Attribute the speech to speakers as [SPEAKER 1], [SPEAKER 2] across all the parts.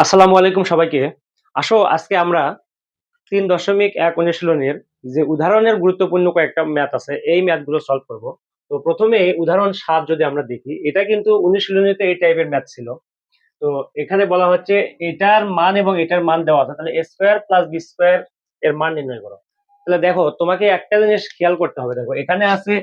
[SPEAKER 1] আসসালামু আলাইকুম সবাইকে। আজকে আমরা ৩.১ অনুশীলনের যে উদাহরণের গুরুত্বপূর্ণ কয়েকটা ম্যাথ আছে, এই ম্যাথগুলো সলভ করব। তো প্রথমে উদাহরণ ৭ যদি আমরা দেখি, এটা কিন্তু অনুশীলনীতে এই টাইপের ম্যাথ ছিল। তো এখানে বলা হচ্ছে এটার মান এবং এটার মান দেওয়া আছে, তাহলে a square plus b square এর মান নির্ণয় করো। তাহলে দেখো, তোমাকে একটা জিনিস খেয়াল করতে হবে। দেখো, এখানে আছে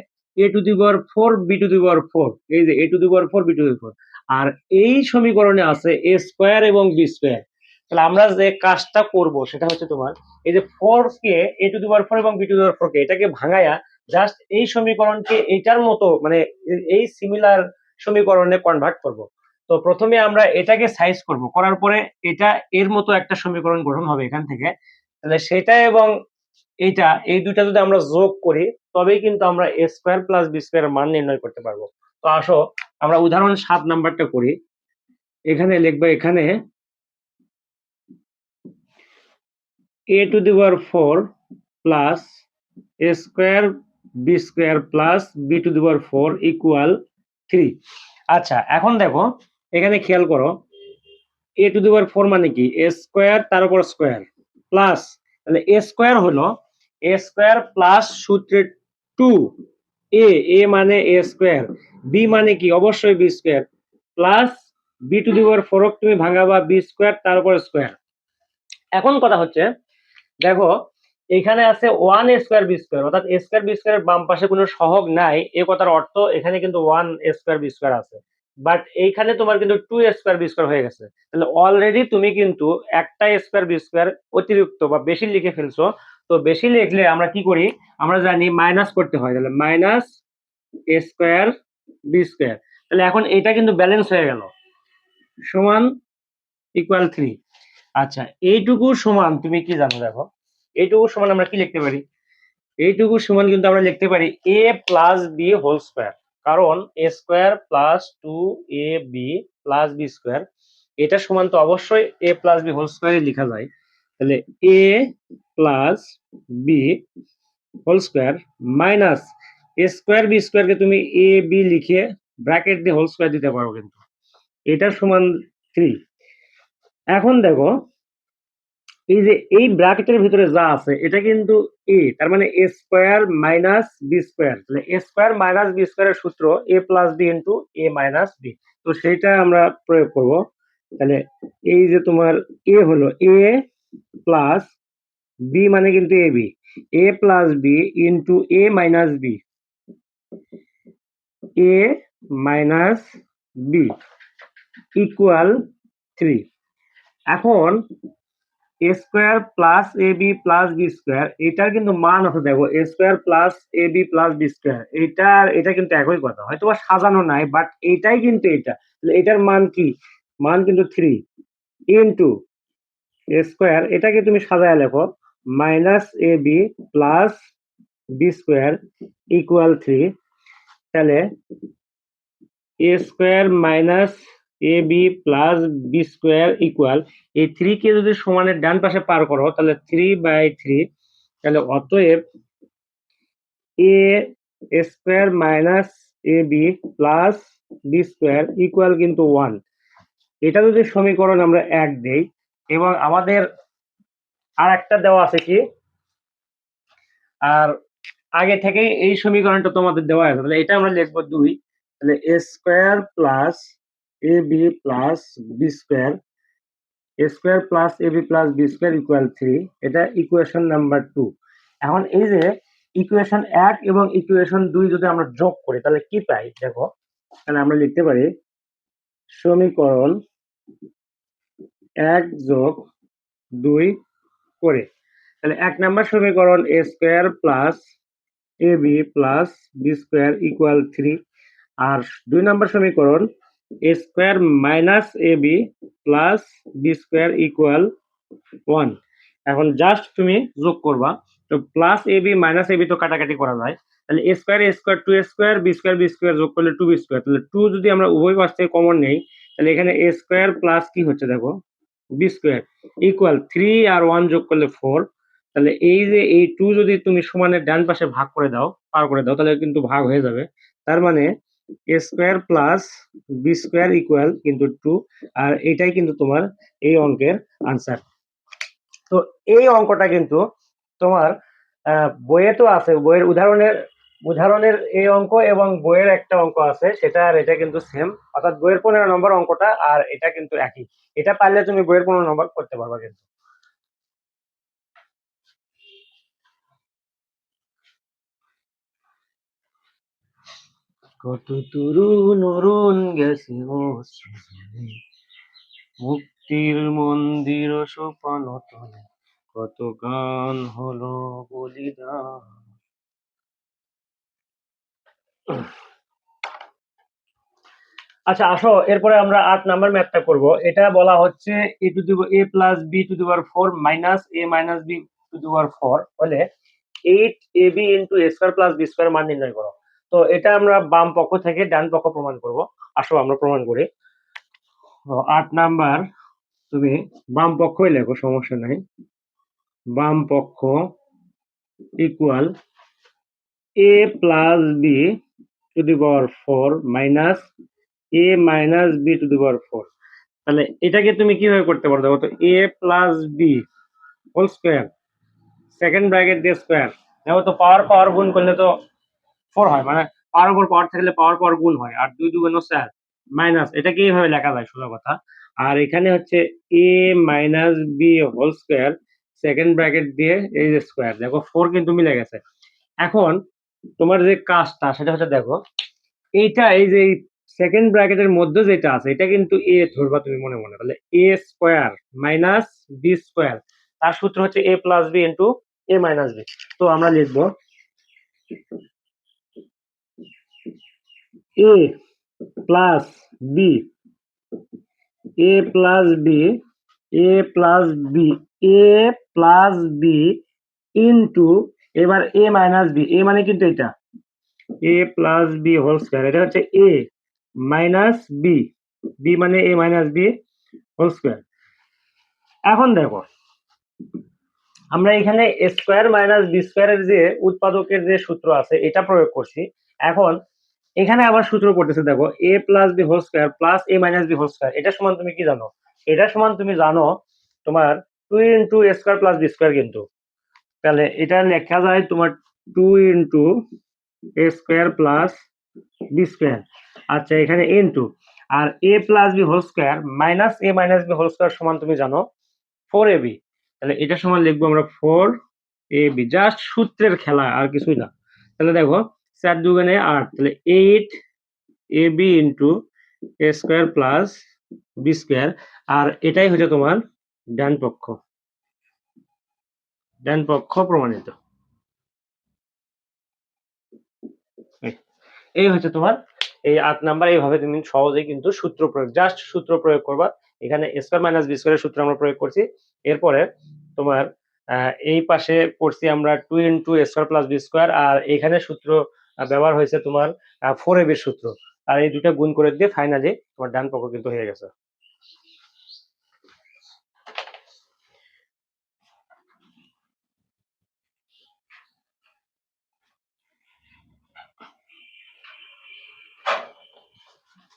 [SPEAKER 1] a to the power 4 b to the power 4, এই যে a to the power 4 b to the power 4, আর এই সমীকরণে আছে a স্কয়ার এবং b স্কয়ার। তাহলে আমরা যে কাজটা করব সেটা হচ্ছে তোমার এই যে 4 কে a টু দি পাওয়ার 4 এবং b টু দি পাওয়ার 4 কে এটাকে ভাঙায়া জাস্ট এই সমীকরণকে এইটার মতো মানে এই সিমিলার সমীকরণে কনভার্ট করব। তো প্রথমে আমরা এটাকে সাইজ করব, করার পরে এটা এর মতো একটা সমীকরণ গঠন হবে এখান থেকে। তাহলে সেটা এবং এইটা, এই দুইটা যদি আমরা যোগ করি তবেই কিন্তু আমরা a square plus b square মান নির্ণয় করতে পারবো। তো আসো আমরা উদাহরণ ৭ নাম্বারটা করি। এখানে লিখবো, এখানে a to the power 4 plus a square b square plus b to the power 4 equal 3। আচ্ছা, এখন দেখো এখানে খেয়াল করো, a টু দি পাওয়ার 4 মানে কি? a স্কয়ার তার উপর স্কয়ার প্লাস, তাহলে a স্কয়ার হলো a স্কয়ার প্লাস সূত্রে 2, a মানে a স্কয়ার, b মানে কি? অবশ্যই b square, plus b to the power 4 তুমি ভাঙাবা b স্কয়ার তার উপর স্কয়ার। এখন কথা হচ্ছে, দেখো এখানে আছে 1 a স্কয়ার b স্কয়ার, অর্থাৎ a স্কয়ার b স্কয়ারের বাম পাশে কোনো সহগ নাই, এই কথার অর্থ এখানে কিন্তু 1 a স্কয়ার b স্কয়ার আছে। বাট এইখানে তোমার কিন্তু 2 a স্কয়ার b স্কয়ার হয়ে গেছে। তাহলে অলরেডি তুমি কিন্তু একটা a স্কয়ার b স্কয়ার অতিরিক্ত বা বেশি লিখে ফেলছো। তো বেশি লিখলে আমরা কি করি? আমরা জানি মাইনাস করতে হয়, তাহলে minus a square b square. তাহলে এখন এটা কিন্তু ব্যালেন্স হয়ে গেল, সমান ইকুয়াল 3। আচ্ছা, এইটুকু সমান তুমি কি জানো? দেখো, এইটুকু সমান আমরা কি লিখতে পারি? এইটুকু সমান কিন্তু আমরা লিখতে পারি a plus B whole square, কারণ a square plus 2ab plus B square, এটা সমান তো অবশ্যই a প্লাস বি হোল স্কয়ারই লেখা যায়। তাহলে a plus B whole square minus a square B স্কয়ারকে তুমি a b লিখে ব্র্যাকেট দিয়ে হোল স্কয়ার দিতে পারো, কিন্তু এটা সমান 3। এখন দেখো, এই যে এই ব্র্যাকেটের ভিতরে যা আছে এটা কিন্তু a, তার মানে a square minus B square. তাহলে a স্কয়ার মাইনাস বি স্কয়ারের সূত্র a plus B into a minus B. তো সেইটা আমরা প্রয়োগ করব। তাহলে এই যে তোমার a হলো a প্লাস বি, মানে কিন্তু A B, a plus B into a minus B, a minus B equal 3। এখন a square plus A B plus B square, এটার কিন্তু মান আছে। দেখো, a square plus A B plus B square, এটা কিন্তু একই কথা, হয়তো বা সাজানো নাই, বাট এটাই কিন্তু এটা। তাহলে এটার মান কি? মান কিন্তু 3 ইন্টু a স্কয়ার, এটাকে তুমি সাজায় লেখো minus A B plus B square equal 3। তাহলে a square minus A B plus B square equal, এই 3 কে যদি সমানের ডান পাশে পার করো তাহলে 3/3। তাহলে অতএব A square minus A B plus B square equal কিন্তু 1। এটা যদি সমীকরণ আমরা 1 দেই, এবং আমাদের আর একটা দেওয়া আছে কি, আর আগে থেকেই এই সমীকরণটা তোমাদের দেওয়া আছে, তাহলে এটা আমরা লিখবো 2। তাহলে a square plus A B plus B square, a square plus A B plus B square equal 3। এটা ইকুয়েশন নাম্বার 2। এখন এই যে ইকুয়েশন 1 এবং ইকুয়েশন 2 যদি আমরা যোগ করি তাহলে কি পাই? দেখো, তাহলে আমরা লিখতে পারি সমীকরণ 1 যোগ 2 করে, তাহলে 1 নাম্বার সমীকরণ a square plus A B plus B square equal 3, আর 2 নাম্বার সমীকরণ a square minus A B plus B square equal 1। এখন জাস্ট তুমি যোগ করবা। তো plus A B minus A B তো কাটাকাটি করা যায়, তাহলে a square 2 a square B square যোগ করলে 2b স্কয়ার, তাহলে 2 যদি আমরা উভয় পাশ থেকে কমন নেই তাহলে এখানে a স্কয়ার প্লাস কি হচ্ছে? দেখো, বি স্কয়ার ইকুয়াল 3 আর 1 যোগ করলে 4। তাহলে এই যে এই 2 যদি তুমি সমানের ডান পাশে ভাগ করে দাও, পার করে দাও, তাহলে কিন্তু ভাগ হয়ে যাবে। তার মানে A square plus B square equal কিন্তু 2, আর এটাই কিন্তু তোমার এই অঙ্কের আনসার। তো এই অঙ্কটা কিন্তু তোমার বইয়ে তো আছে, বইয়ের উদাহরণের এই অঙ্ক এবং বইয়ের একটা অঙ্ক আছে সেটা, আর এটা কিন্তু সেম, অর্থাৎ বইয়ের 15 নম্বর অঙ্কটা আর এটা কিন্তু একই। এটা পারলে তুমি বইয়ের 15 নম্বর করতে পারবা কিন্তু। কত তরুণ অরুণ গেছে মুক্তির মন্দির সোপান তলে, কত গান হলো বলিদান। আচ্ছা আসো, এরপরে আমরা 8 নাম্বার ম্যাথটা করব। এটা বলা হচ্ছে a plus B to the power 4 minus a minus B to the power 4 হলে 8ab into a square plus B square মান নির্ণয় করো। তো এটা আমরা বাম পক্ষ থেকে ডান পক্ষ প্রমাণ করব। আসো আমরা প্রমাণ করি। 8 নাম্বার তুমি বাম পক্ষই লেখো, সমস্যা নাই। বাম পক্ষ equal a plus B to the power 4 minus a minus B to the power 4। তাহলে এটাকে তুমি কিভাবে করতে পারো দেখো তো, a plus B whole square second bracket দিয়ে স্কোয়ার, দেখো তো পাওয়ার পাওয়ার গুণ করলে তো 4 হয়, মানে পাওয়ার উপর পাওয়ার থাকলে পাওয়ার পাওয়ার গুণ হয়, আর 2 2 4 মাইনাস, এটাকে এইভাবে লেখা যায় সোজা কথা। আর এখানে হচ্ছে a minus B whole square second bracket দিয়ে এই যে স্কোয়ার, দেখো 4 কিন্তু মিলে গেছে। এখন তোমার যে কাজটা সেটা হচ্ছে দেখো, এইটা এই যে সেকেন্ড ব্র্যাকেটের মধ্যে যেটা আছে এটা কিন্তু এ ধরবা তুমি মনে মনে, তাহলে এ স্কোয়ার মাইনাস বি স্কোয়ার, তার সূত্র হচ্ছে এ প্লাস বি ইন্টু এ মাইনাস বি। তো আমরা লিখবো এ প্লাস বি, এ প্লাস বি, এ প্লাস বি, এ প্লাস বি ইন্টু, এবার এ মাইনাস বি, এ মানে কিন্তু এটা এ প্লাস বি হোল স্কোয়ার, এটা হচ্ছে এ মাইনাস বি, বি মানে এ মাইনাস বি হোল স্কোয়ার। এখন দেখো আমরা এখানে এ স্কোয়ার মাইনাস বি স্কোয়ারের যে উৎপাদকের যে সূত্র আছে এটা প্রয়োগ করছি। এখন এখানে আবার সূত্র করতেছে দেখো, A plus B whole square plus A minus B whole square, এটা সমান তুমি কি জানো? এটা সমান তুমি জানো তোমার 2 into A square plus B square কিন্তু। তাহলে এটা লেখা যায় তোমার 2 into A square plus B square. আচ্ছা এখানে ইন্টু, আর A plus B whole square minus A minus B whole square সমান তুমি জানো 4ab। তাহলে এটা সমান লিখবো আমরা 4ab, জাস্ট সূত্রের খেলা আর কিছুই না। তাহলে দেখো 4 দুগুণে 8, তাহলে 8ab into A square plus B square, আর এটাই হচ্ছে তোমার ডান পক্ষ, ডান পক্ষ প্রমাণিত। এই হচ্ছে তোমার এই 8 নাম্বার। এইভাবে তুমি সহজেই কিন্তু সূত্র প্রয়োগ, জাস্ট সূত্র প্রয়োগ করবা। এখানে স্কোয়ার মাইনাস বি স্কোয়ারের সূত্র আমরা প্রয়োগ করছি। এরপরে তোমার এই পাশে করছি আমরা 2 into A square plus B square, আর এখানে সূত্র ব্যবহার হয়েছে তোমার 4ab এর সূত্র, আর এই দুটো গুণ করে দিয়ে ফাইনালি তোমার ডান পক্ষ কিন্তু হয়ে গেছে।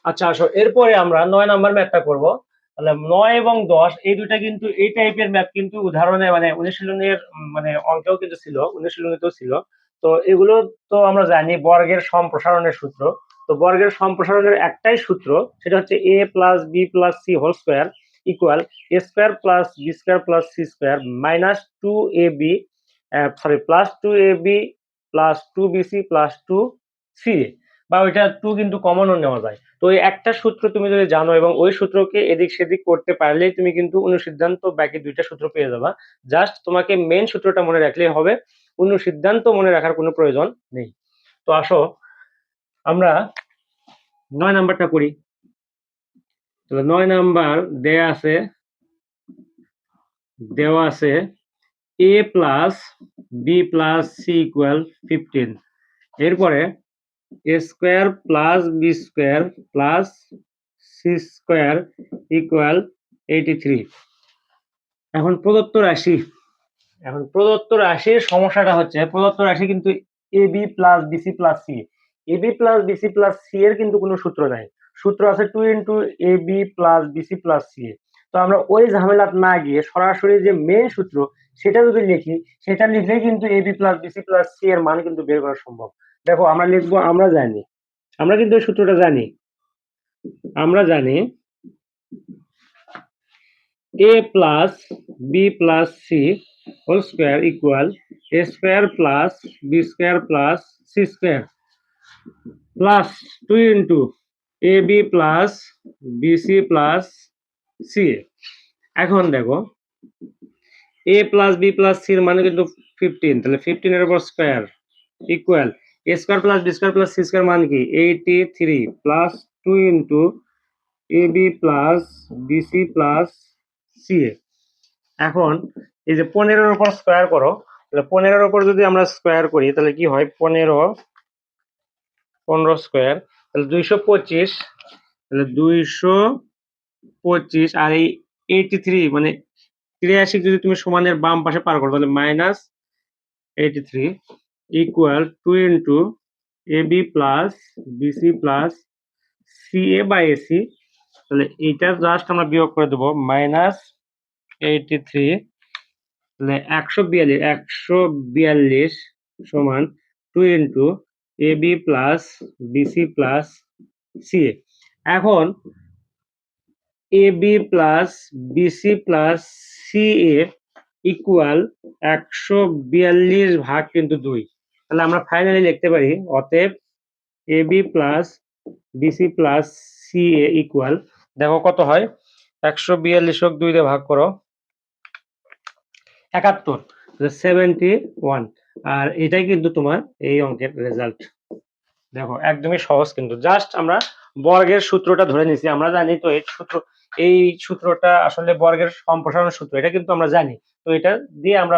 [SPEAKER 1] আচ্ছা আসো, এরপরে আমরা 9 নাম্বার ম্যাথটা করব। তাহলে 9 এবং 10 এই দুটা কিন্তু এই টাইপের ম্যাথ কিন্তু উদাহরণে মানে অনুশীলনের মানে অঙ্কেও কিন্তু ছিল, অনুশীলনীতেও ছিল। তো এগুলো তো আমরা জানি বর্গের সম্প্রসারণের সূত্র। তো বর্গের সম্প্রসারণের একটাই সূত্র, সেটা হচ্ছে a plus B plus C whole square equal A square plus B square plus C square minus 2ab, sorry plus 2ab plus 2bc plus 2ca, বা ওইটা 2 কিন্তু কমনও নেওয়া যায়। তো ওই একটা সূত্র তুমি যদি জানো এবং ওই সূত্রকে এদিক সেদিক করতে পারলেই তুমি কিন্তু অনুসিদ্ধান্ত বাকি দুইটা সূত্র পেয়ে যাবা। জাস্ট তোমাকে মেন সূত্রটা মনে রাখলেই হবে, অনুসিদ্ধান্ত মনে রাখার কোনো প্রয়োজন নেই। তো আসো আমরা 9 নাম্বারটা করি। তাহলে 9 নাম্বার দেওয়া আছে a plus B plus C equal 15, এরপরে A square plus B square plus C square equal 83। এখন প্রদত্ত রাশির সমস্যাটা হচ্ছে, প্রদত্ত রাশি কিন্তু A B plus BC plus C, AB plus BC plus C এর কিন্তু কোনো সূত্র নাই, সূত্র আছে 2 AB plus BC plus C A. তো আমরা ওই ঝামেলাত না গিয়ে সরাসরি যে মেইন সূত্র সেটা যদি লিখি, সেটা লিখলেই কিন্তু AB plus BC plus C এর মান কিন্তু বের করা সম্ভব। দেখো আমরা লিখবো, আমরা জানি, আমরা কিন্তু এই সূত্রটা জানি, আমরা জানি a plus b plus c whole square equal a square plus b square plus c square plus 2 into ab plus bc plus ca। এখন দেখো a plus b plus c এর মানে কিন্তু 15, তাহলে 15 এর উপর square equal a square plus b square plus c square মান কি 83 plus 2 into ab plus bc plus ca। এখন এই যে 15 এর উপর স্কয়ার করো, তাহলে 15 এর উপর যদি আমরা স্কয়ার করি তাহলে কি হয় 15 স্কয়ার, তাহলে 225, তাহলে 225 আর এই 83 মানে 83 যদি তুমি সমানের বাম পাশে পার করো তাহলে minus 83 equal 2 into AB plus BC plus CA by AC. তাহলে এইটা জাস্ট আমরা বিয়োগ করে দেবো, মাইনাস 83, তাহলে 142 সমান 2 into AB plus BC plus CA. এখন AB plus BC plus CA equal 142 ভাগ কিন্তু 2। তাহলে আমরা ফাইনালি লিখতে পারি অতএব AB plus BC plus CA equal, দেখো কত হয়, 142 2 দিয়ে ভাগ করো 71, 71। আর এটাই কিন্তু তোমার এই অঙ্কের রেজাল্ট। দেখো একদমই সহজ, কিন্তু জাস্ট আমরা বর্গের সূত্রটা ধরে নিছি, আমরা জানি তো এই সূত্রটা আসলে বর্গের সম্প্রসারণ সূত্র, এটা কিন্তু আমরা জানি। তো এটা দিয়ে আমরা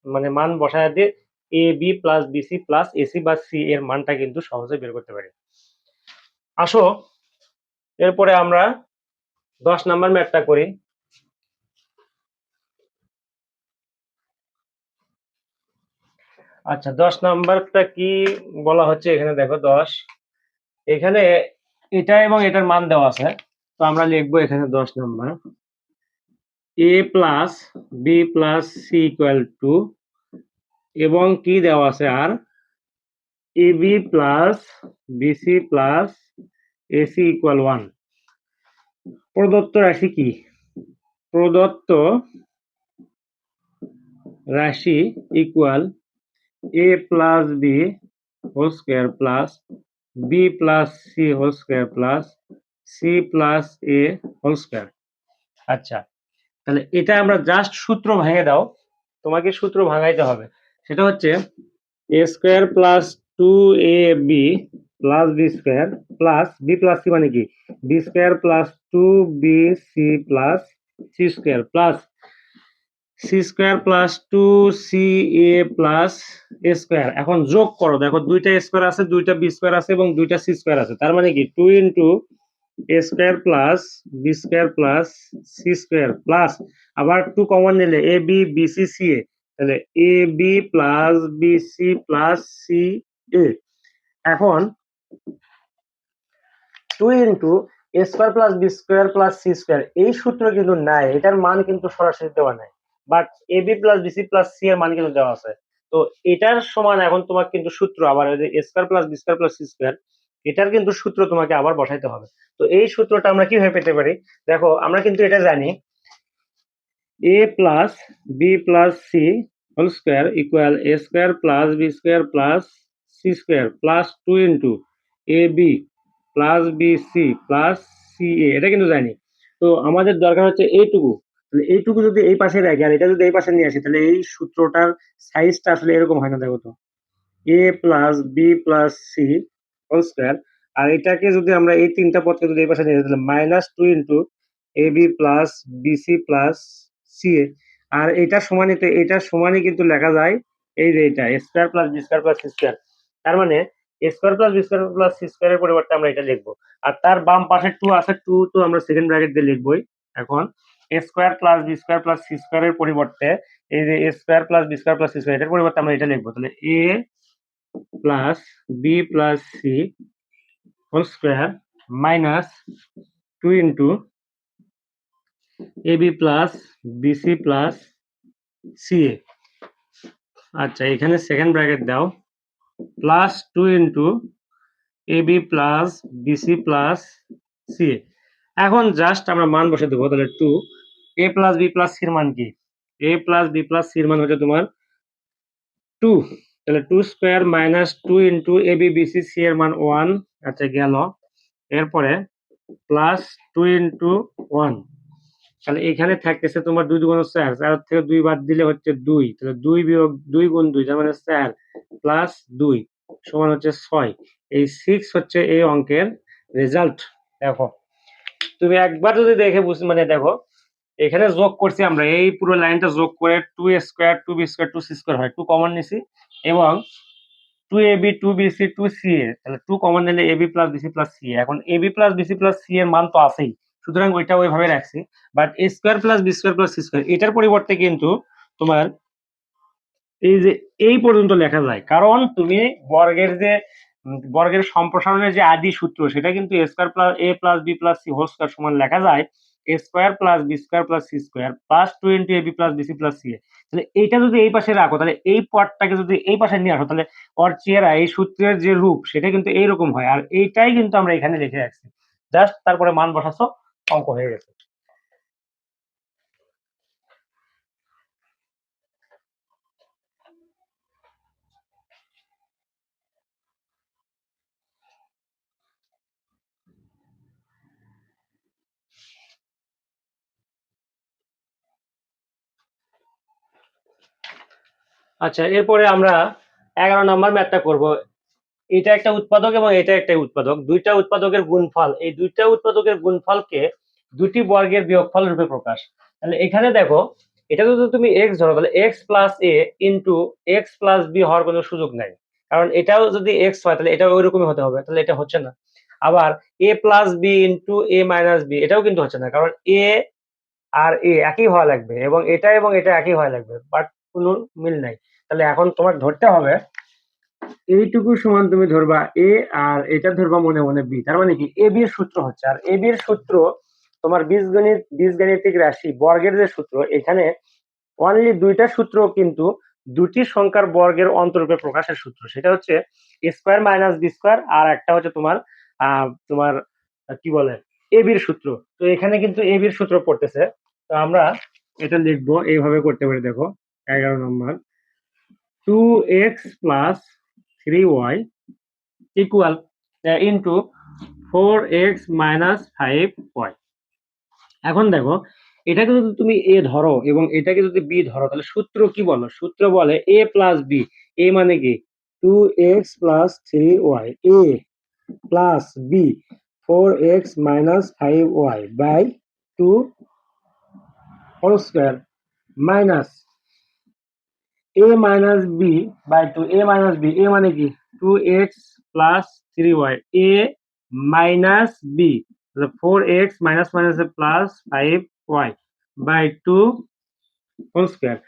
[SPEAKER 1] মানে মান বসায় দিয়ে A B plus BC plus AC বা সি এর মানটা কিন্তু সহজে বের করতে পারি। আসো এরপরে আমরা 10 নাম্বার ম্যাথটা করি। আচ্ছা 10 নাম্বারটা কি বলা হচ্ছে এখানে, দেখো 10, এখানে এটা এবং এটার মান দেওয়া আছে, তো আমরা লিখবো এখানে 10 number a plus B plus C equal to, এবং কি দেওয়া আছে আর AB plus BC plus AC equal 1। প্রদত্ত রাশি কি, প্রদত্ত রাশি ইকুয়াল a plus B whole square plus B plus C whole square plus C plus A whole square. আচ্ছা তাহলে এটা আমরা জাস্ট সূত্র ভেঙে দাও, তোমাকে সূত্র ভাঙাইতে হবে। সেটা হচ্ছে A square plus 2ab plus B square plus B plus C মানে কি B square plus 2bc plus C square plus C square plus 2ca plus A square. এখন যোগ করো, দেখো দুইটা স্কয়ার আছে, দুইটা বি স্কয়ার আছে এবং দুইটা সি স্কয়ার আছে, তার মানে কি 2 into A square plus B square plus C square plus আবার 2 কমন নিলে A B BC C A, তাহলে A B plus BC plus C A. এখন 2 into A square plus B square plus C square, এই সূত্র কিন্তু নাই, এটার মান কিন্তু সরাসরি দেওয়া নাই, but A B plus BC plus C এর মান কিন্তু দেওয়া আছে। তো এটার সমান এখন তোমার কিন্তু সূত্র আবার ওই যে A square plus B square plus C square, এটার কিন্তু সূত্র তোমাকে আবার বসাইতে হবে। তো এই সূত্রটা আমরা কিভাবে পেতে পারি, দেখো আমরা কিন্তু এটা জানি a plus b plus c whole square equal a square plus b square plus c square plus 2 into ab plus bc plus ca, এটা কিন্তু জানি। তো আমাদের দরকার হচ্ছে এইটুকু, তাহলে এইটুকু যদি এই পাশে রাখি আর এটা যদি এই পাশে নিয়ে আসি তাহলে এই সূত্রটার সাইজটা আসলে এরকম হয় না। দেখো তো a plus B plus C whole square, আর এটাকে যদি আমরা এই তিনটা পদকে যদি এই পাশে নিয়ে যাই তাহলে minus 2 into A B plus BC plus C A, আর এটা সমানই কিন্তু লেখা যায় এই যে এটা A square plus B square plus C square. তার মানে A square plus B square plus C স্কয়ারের পরিবর্তে আমরা এটা লিখবো, আর তার বাম পাশে 2 আছে, 2 তো আমরা সেকেন্ড ব্র্যাকেট দিয়ে লিখবোই। এখন A square plus B square plus C স্কয়ারের পরিবর্তে এই যে A square plus B square plus C square, এটার পরিবর্তে আমরা এটা লিখবো, তাহলে A plus B plus C whole square minus 2 into A B plus BC plus C A. আচ্ছা, এখানে সেকেন্ড ব্র্যাকেট দাও, plus 2 into A B plus BC plus C A. এখন জাস্ট আমরা মান বসে দেবো, তাহলে 2 এ প্লাস বি প্লাস সির মান কি? এ প্লাস বি প্লাস সির মান হচ্ছে তোমার 2, তাহলে 2 square minus 2 into A B BC C এর মান 1। আচ্ছা গেল, এরপরে প্লাস 2 ইন্টু 1, তাহলে এখানে থাকতেছে তোমার 2 2 4, 4 থেকে 2 বাদ দিলে হচ্ছে 2, তাহলে 2 বিয়োগ 2 গুণ 2 তার মানে 4 প্লাস 2 সমান হচ্ছে 6। এই 6 হচ্ছে এই অঙ্কের রেজাল্ট। দেখো তুমি একবার যদি দেখে মানে দেখো এখানে যোগ করছি আমরা, এই পুরো লাইনটা যোগ করে 2 square 2 B square 2 C square হয়, 2 কমন নিছি এবং 2 A B 2 B C 2 C A, তাহলে 2 কমন নিলে A B plus BC plus C. এখন A B plus BC plus C এর মান তো আছেই, সুতরাং ওইটা ওইভাবে রাখছি, but A square plus B square plus C square এটার পরিবর্তে কিন্তু তোমার এই যে এই পর্যন্ত লেখা যায়, কারণ তুমি বর্গের যে বর্গের সম্প্রসারণের যে আদি সূত্র সেটা কিন্তু A square plus A plus B plus C whole square সমান লেখা যায় A square plus B square plus C square plus 2 into A B plus BC plus C A. তাহলে এইটা যদি এই পাশে রাখো, তাহলে এই পদটাকে যদি এই পাশে নিয়ে আসো, তাহলে ওর চেহারা এই সূত্রের যে রূপ সেটা কিন্তু এইরকম হয়, আর এইটাই কিন্তু আমরা এখানে লিখে রাখছি, জাস্ট তারপরে মান বসাচ্ছ, অঙ্ক হয়ে গেছে। আচ্ছা, এরপরে আমরা 11 নম্বর ম্যাথটা করব। এটা একটা উৎপাদক এবং এটা একটা উৎপাদক, দুইটা উৎপাদকের গুণফল, এই দুইটা উৎপাদকের গুণফলকে দুটি বর্গের বিয়োগফল রূপে প্রকাশ। তাহলে এখানে দেখো, এটা যদি তুমি এক্স ধরো, তাহলে এক্স প্লাস এ ইন্টু এক্স প্লাস বি হওয়ার কোনো সুযোগ নাই, কারণ এটাও যদি এক্স হয় তাহলে এটাও ওইরকমই হতে হবে, তাহলে এটা হচ্ছে না। আবার এ প্লাস বি ইন্টু এ মাইনাস বি, এটাও কিন্তু হচ্ছে না, কারণ এ আর এ একই হওয়া লাগবে এবং এটা একই হওয়া লাগবে, বাট কোনো মিল নাই। তাহলে এখন তোমার ধরতে হবে এইটুকু সমান তুমি ধরবা এ আর এটা ধরবা মনে মনে বি, তার মানে কি এ বি এর সূত্র হচ্ছে, আর এ বি এর সূত্র তোমার বীজগাণিতিক রাশি বর্গের যে সূত্র, এখানে অনলি দুইটা সূত্র কিন্তু দুটি সংখ্যার বর্গের অন্তরূপে প্রকাশের সূত্র, সেটা হচ্ছে এ স্কোয়ার মাইনাস বি স্কোয়ার, আর একটা হচ্ছে তোমার তোমার কি বলে এ বির সূত্র। তো এখানে কিন্তু এ বির সূত্র পড়তেছে, তো আমরা এটা লিখবো এইভাবে করতে পারি। দেখো 11 নম্বর, 2x plus 3y equal into 4x minus 5y। এখন দেখো এটাকে যদি তুমি এ ধরো এবং এটাকে যদি বি ধরো, তাহলে সূত্র কি বলো? সূত্র বলে এ প্লাস বি। এ মানে কি 2x plus 3y, A plus B 4x minus 5y by 2 whole square minus a minus b by 2, a minus b, a মানে কি 2x plus 3y, a minus b, 4x minus minus plus 5y by 2 whole square,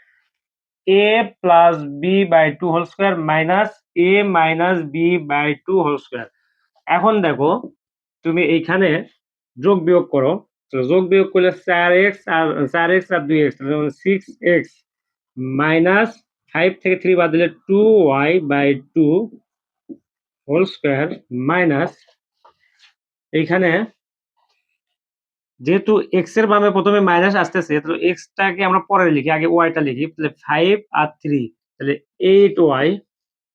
[SPEAKER 1] a plus b by 2 whole square minus a minus b by 2 whole square। এখন দেখো তুমি এইখানে যোগ বিয়োগ করো, তো যোগ বিয়োগ করলে 4x আর 4x আর 2x, 6x মাইনাস 5 থেকে 3 বাদ দিলে 2y by 2 whole square minus, এইখানে যেহেতু এক্স এর বামে প্রথমে মাইনাস আসতেছে, তো এক্সটাকে আমরা পরে লিখি, আগে ওয়াইটা লিখি, তাহলে 5 আর 3, তাহলে 8y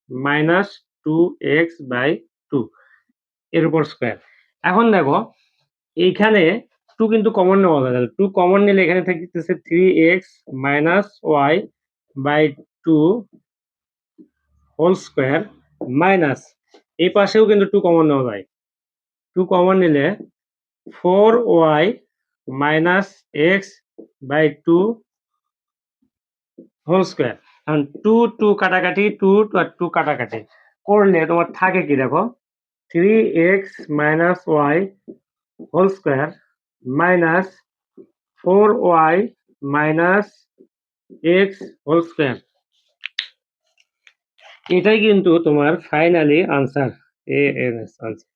[SPEAKER 1] মাইনাস 2x বাই 2 এর উপর স্কোয়ার। এখন দেখো এইখানে 2 কিন্তু কমন নেওয়া যায়, তাহলে 2 কমন নিলে এখানে থাকতেছে 3x minus y by 2 whole square minus, এই পাশেও কিন্তু 2 কমন নেওয়া যায়, 2 কমন নিলে 4y minus X by 2 whole square. এখন 2 2 কাটাকাটি, 2 আর 2 কাটাকাটি করলে তোমার থাকে কি দেখো 3x minus Y whole square minus 4y minus X whole square. এটাই কিন্তু তোমার finally answer, A N S answer.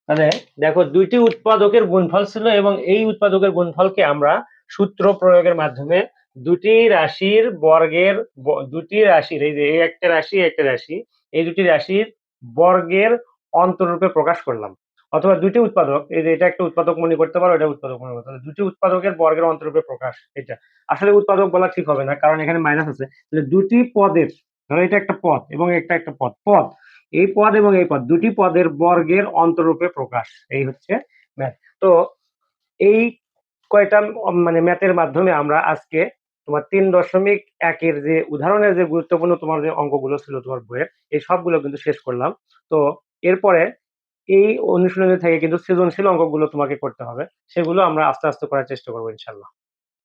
[SPEAKER 1] তাহলে দেখো দুইটি উৎপাদকের গুণফল ছিল এবং এই উৎপাদকের গুণফলকে আমরা সূত্র প্রয়োগের মাধ্যমে দুটি রাশির বর্গের দুটি রাশির, এই যে এই একটা রাশি একটা রাশি, এই দুটি রাশির বর্গের অন্তরূপে প্রকাশ করলাম। অথবা দুটি উৎপাদক, এই যে এটা একটা উৎপাদক মনে করতে পারো, এটা উৎপাদক মনে করতে পারো, দুটি উৎপাদকের বর্গের অন্তরূপে প্রকাশ। এটা আসলে উৎপাদক বলা ঠিক হবে না, কারণ এখানে মাইনাস আছে। তাহলে দুটি পদের, ধরো এটা একটা পদ এবং একটা একটা পদ, এই পদ এবং এই পদ দুটি পদের বর্গের অন্তরূপে প্রকাশ, এই হচ্ছে ম্যাথ। তো এই কয়টা মানে ম্যাথের মাধ্যমে আমরা আজকে তোমার 3.1-এর যে উদাহরণের যে গুরুত্বপূর্ণ তোমার যে অঙ্কগুলো ছিল তোমার বইয়ের, এই সবগুলো কিন্তু শেষ করলাম। তো এরপরে এই অনুশীলনী থেকে কিন্তু সৃজনশীল অঙ্কগুলো তোমাকে করতে হবে, সেগুলো আমরা আস্তে আস্তে করার চেষ্টা করবো ইনশাল্লাহ।